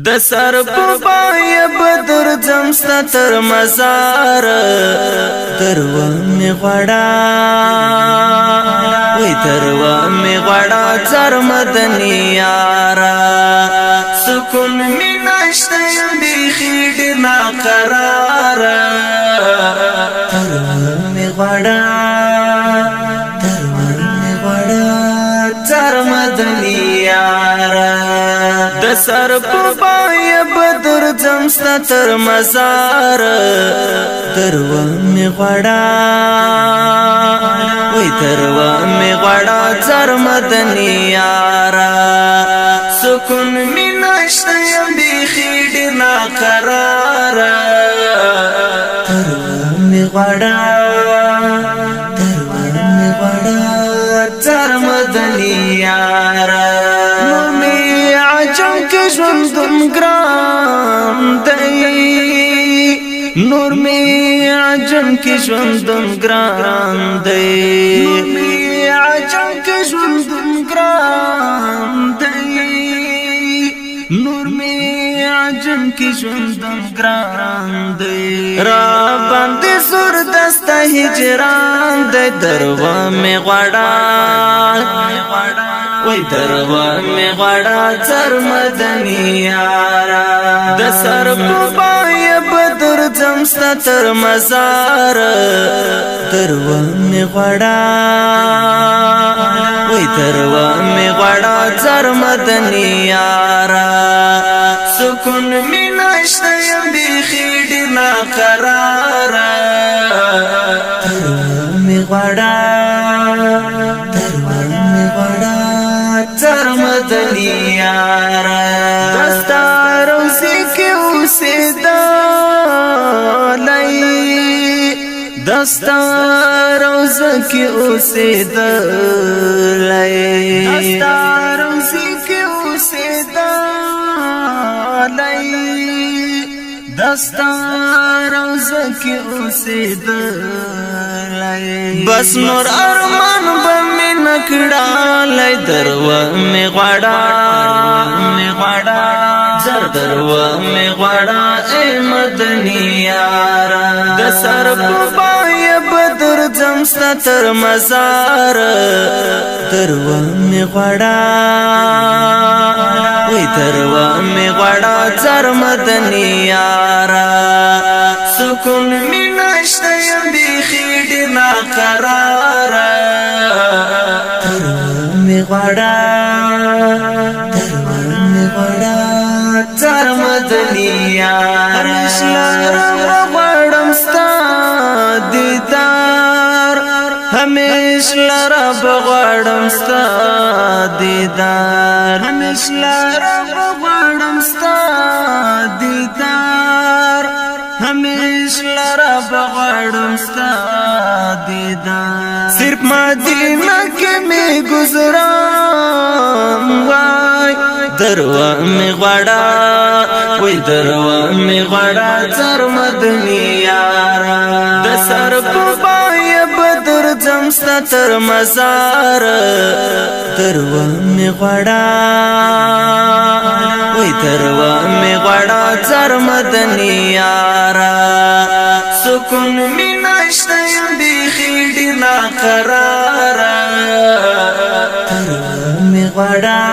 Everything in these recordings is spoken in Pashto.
د سر په پای بدر زمستا تر مزار درو می غړا وای درو می غړا زر مدنی یارا سکون می نشته بی خېډ نا قرار درو می غړا زر مدنی یارا د سر په پای بدر زمستا تر مزار درو می غړا وای درو می غړا زر مدنی یارا سکون می نشته بی خېډ نا قرار درو می غړا زر مدنی یارا ژوندم ګران دی نور می عجم کې ژوندم ګران دی نور می عجم کې ژوندم ګران دی نور می عجم کې ژوندم ګران دی را باندې زور دسته هجران دی درو می غړا وای درو می غړا زر مدنی یارا د سر په پای بدر زمستا تر مزار درو می غړا وای درو می غړا زر مدنی یارا سکون می نشته بی خېډ نا قرار درو می غړا زر مدنی یارا دستا روزی کی اوسیدا لئی دستا روزی کی اوسیدا لئی دستا روزی کی اوسیدا لئی دستا روزی کی اوسیدا لئی بس نور ارمان بمی نکڑا لئی درو می غړا زر درو می غړا ای مدنی یارا د سر په پای بدر زمستا تر مزار درو می غړا وای درو می غړا زر مدنی یارا سکون می نشته بی خېډ نا قرار می غړا درو می غړا زر مدنی یارا همیشه غړم ستا دیدار همیشه لرب غړم ستا دیدار همیشه لرب غړم ستا دیدار همیشه لرب غړم ستا دیدار صرف مدینه کې می گزارم وای درو می غړا وای درو می غړا زر مدنی یارا د سر په پای بدر زمستا تر مزار درو می غړا وای درو می غړا زر مدنی یارا سکون می نشته بی خېډ نا قرار درو می غړا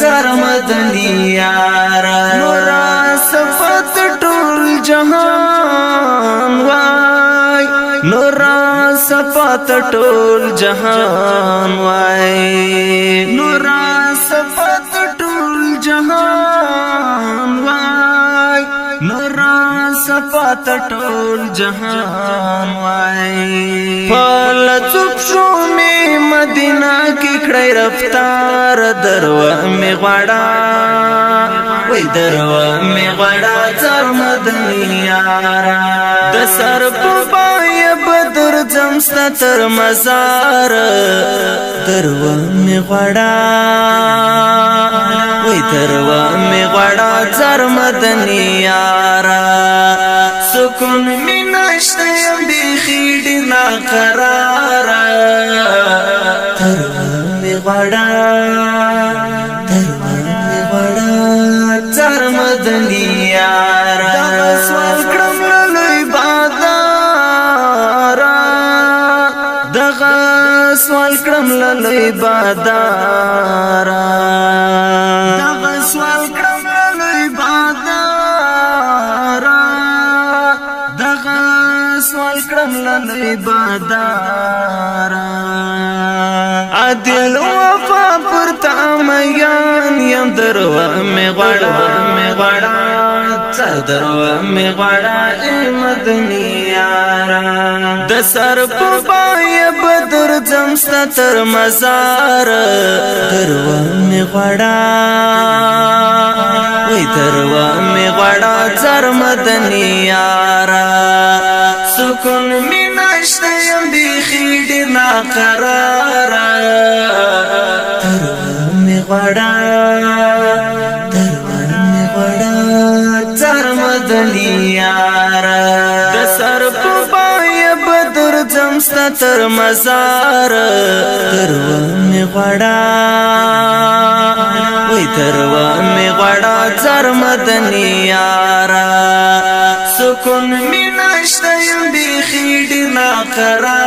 زر مدنی یارا نور صفات ټول جهان وای نور صفات ټول جهان وای نور صفات ټول جهان وای نور صفات ټول جهان وای پل چوب شو می مدینہ کی کړی رفتار درو می غړا وای درو می غړا زر مدنی یارا د سر په پای بدر زمستا تر مزار درو می غړا وای درو می غړا زر مدنی یارا سکون می نشته بی خېډ نا قرار غړا کړم لوی بادارا دغه سوال کړم لوی بادارا دغه سوال کړم لوی بادارا عادل وفا پر تامیان یم درو می غړا درو می غړا مدنی یارا د سر په پای بدر زمستا تر مزار درو می غړا وای درو می غړا زر مدنی یارا سکون می نشته یم بیخی ډیر ناقرار درو می غړا د سر په پای بدر زمستا تر مزار درو می غړا وای درو می غړا زر مدنی یارا سکون می نشته یم بیخی ډیر ناقرار